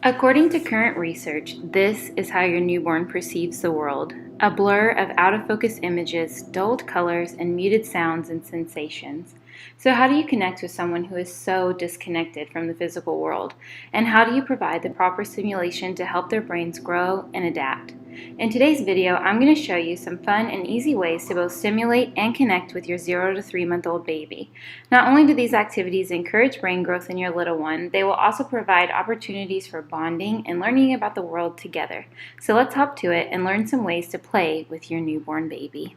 According to current research, this is how your newborn perceives the world: a blur of out-of-focus images, dulled colors, and muted sounds and sensations. So how do you connect with someone who is so disconnected from the physical world? And how do you provide the proper stimulation to help their brains grow and adapt? In today's video, I'm going to show you some fun and easy ways to both stimulate and connect with your 0 to 3-month-old baby. Not only do these activities encourage brain growth in your little one, they will also provide opportunities for bonding and learning about the world together. So let's hop to it and learn some ways to play with your newborn baby.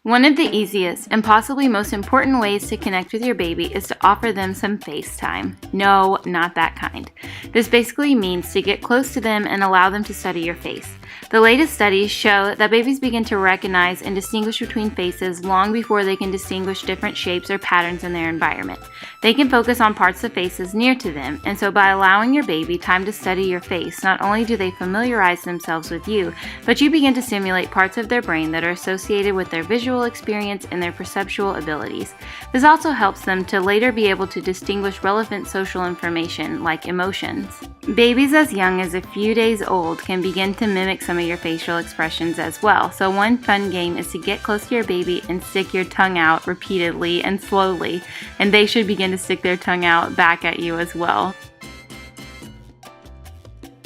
One of the easiest and possibly most important ways to connect with your baby is to offer them some face time. No, not that kind. This basically means to get close to them and allow them to study your face. The latest studies show that babies begin to recognize and distinguish between faces long before they can distinguish different shapes or patterns in their environment. They can focus on parts of faces near to them, and so by allowing your baby time to study your face, not only do they familiarize themselves with you, but you begin to stimulate parts of their brain that are associated with their visual experience and their perceptual abilities. This also helps them to later be able to distinguish relevant social information like emotions. Babies as young as a few days old can begin to mimic some of your facial expressions as well. So one fun game is to get close to your baby and stick your tongue out repeatedly and slowly, and they should begin to stick their tongue out back at you as well.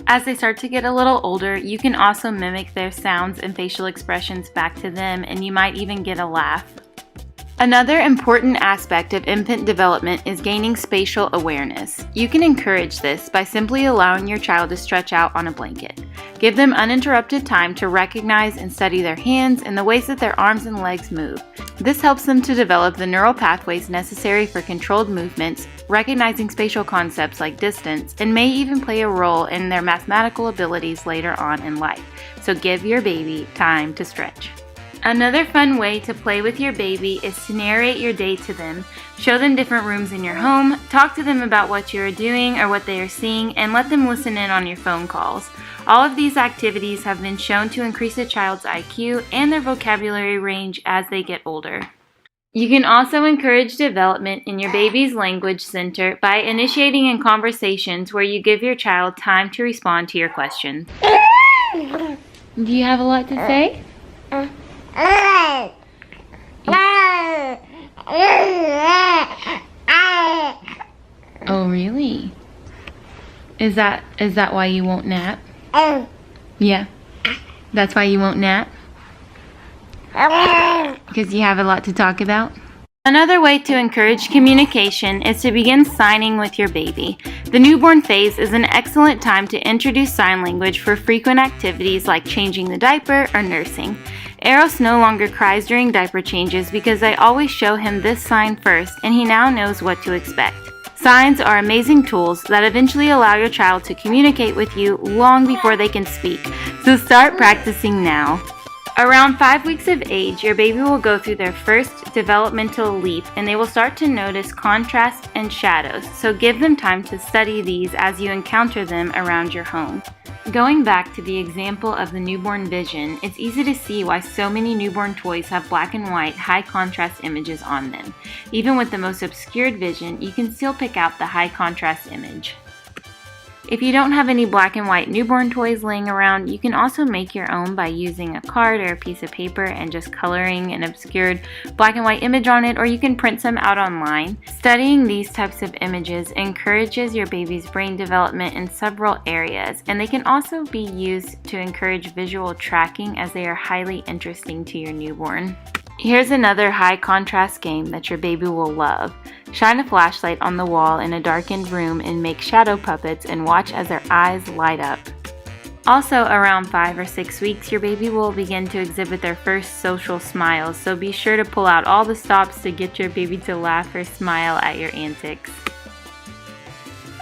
As they start to get a little older, you can also mimic their sounds and facial expressions back to them, and you might even get a laugh. Another important aspect of infant development is gaining spatial awareness. You can encourage this by simply allowing your child to stretch out on a blanket. Give them uninterrupted time to recognize and study their hands and the ways that their arms and legs move. This helps them to develop the neural pathways necessary for controlled movements, recognizing spatial concepts like distance, and may even play a role in their mathematical abilities later on in life. So give your baby time to stretch. Another fun way to play with your baby is to narrate your day to them. Show them different rooms in your home, talk to them about what you are doing or what they are seeing, and let them listen in on your phone calls. All of these activities have been shown to increase a child's IQ and their vocabulary range as they get older. You can also encourage development in your baby's language center by initiating in conversations where you give your child time to respond to your questions. Do you have a lot to say? Oh, really? Is that why you won't nap? Yeah. That's why you won't nap? Because you have a lot to talk about? Another way to encourage communication is to begin signing with your baby. The newborn phase is an excellent time to introduce sign language for frequent activities like changing the diaper or nursing. Eros no longer cries during diaper changes because I always show him this sign first, and he now knows what to expect. Signs are amazing tools that eventually allow your child to communicate with you long before they can speak, so start practicing now. Around 5 weeks of age, your baby will go through their first developmental leap, and they will start to notice contrast and shadows, so give them time to study these as you encounter them around your home. Going back to the example of the newborn vision, it's easy to see why so many newborn toys have black and white, high contrast images on them. Even with the most obscured vision, you can still pick out the high contrast image. If you don't have any black and white newborn toys laying around, you can also make your own by using a card or a piece of paper and just coloring an obscured black and white image on it, or you can print some out online. Studying these types of images encourages your baby's brain development in several areas, and they can also be used to encourage visual tracking as they are highly interesting to your newborn. Here's another high contrast game that your baby will love. Shine a flashlight on the wall in a darkened room and make shadow puppets and watch as their eyes light up. Also, around 5 or 6 weeks, your baby will begin to exhibit their first social smiles, so be sure to pull out all the stops to get your baby to laugh or smile at your antics.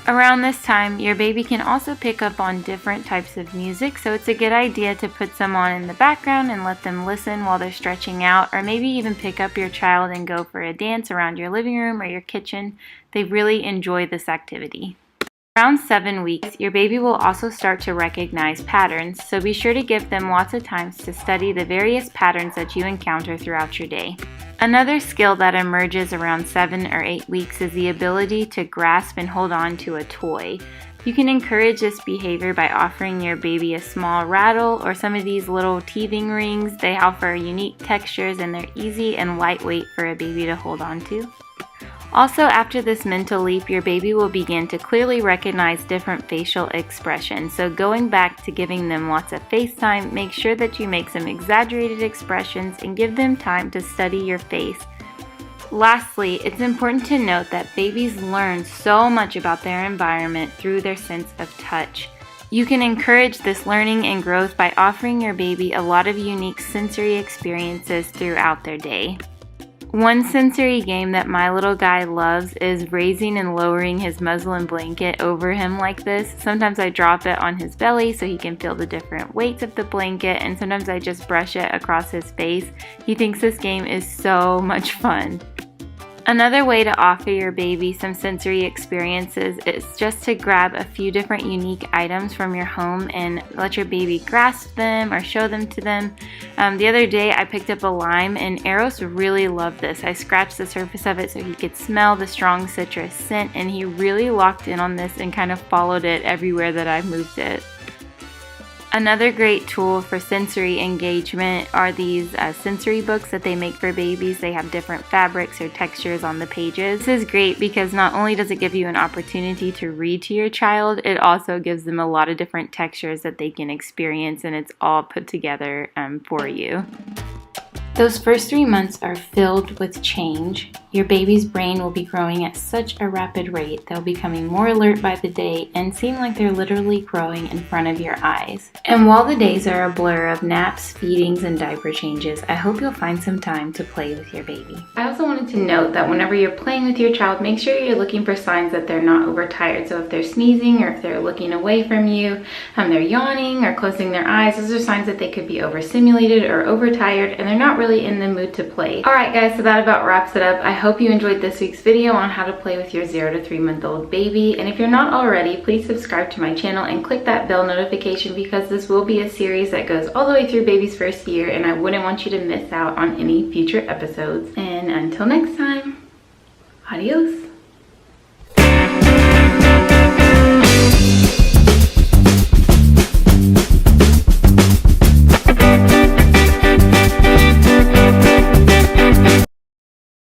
Around this time, your baby can also pick up on different types of music, so it's a good idea to put some on in the background and let them listen while they're stretching out, or maybe even pick up your child and go for a dance around your living room or your kitchen. They really enjoy this activity. Around 7 weeks, your baby will also start to recognize patterns, so be sure to give them lots of times to study the various patterns that you encounter throughout your day. Another skill that emerges around 7 or 8 weeks is the ability to grasp and hold on to a toy. You can encourage this behavior by offering your baby a small rattle or some of these little teething rings. They offer unique textures and they're easy and lightweight for a baby to hold on to. Also, after this mental leap, your baby will begin to clearly recognize different facial expressions. So going back to giving them lots of face time, make sure that you make some exaggerated expressions and give them time to study your face. Lastly, it's important to note that babies learn so much about their environment through their sense of touch. You can encourage this learning and growth by offering your baby a lot of unique sensory experiences throughout their day. One sensory game that my little guy loves is raising and lowering his muslin blanket over him like this. Sometimes I drop it on his belly so he can feel the different weights of the blanket, and sometimes I just brush it across his face. He thinks this game is so much fun. Another way to offer your baby some sensory experiences is just to grab a few different unique items from your home and let your baby grasp them or show them to them. The other day I picked up a lime and Eros really loved this. I scratched the surface of it so he could smell the strong citrus scent, and he really locked in on this and kind of followed it everywhere that I moved it. Another great tool for sensory engagement are these sensory books that they make for babies. They have different fabrics or textures on the pages. This is great because not only does it give you an opportunity to read to your child, it also gives them a lot of different textures that they can experience, and it's all put together for you. Those first 3 months are filled with change. Your baby's brain will be growing at such a rapid rate. They'll be becoming more alert by the day and seem like they're literally growing in front of your eyes. And while the days are a blur of naps, feedings, and diaper changes, I hope you'll find some time to play with your baby. I also wanted to note that whenever you're playing with your child, make sure you're looking for signs that they're not overtired. So if they're sneezing or if they're looking away from you, they're yawning or closing their eyes, those are signs that they could be overstimulated or overtired and they're not really in the mood to play. Alright guys, so that about wraps it up. I hope you enjoyed this week's video on how to play with your 0 to 3 month old baby. And if you're not already, please subscribe to my channel and click that bell notification because this will be a series that goes all the way through baby's first year and I wouldn't want you to miss out on any future episodes. And until next time, adios.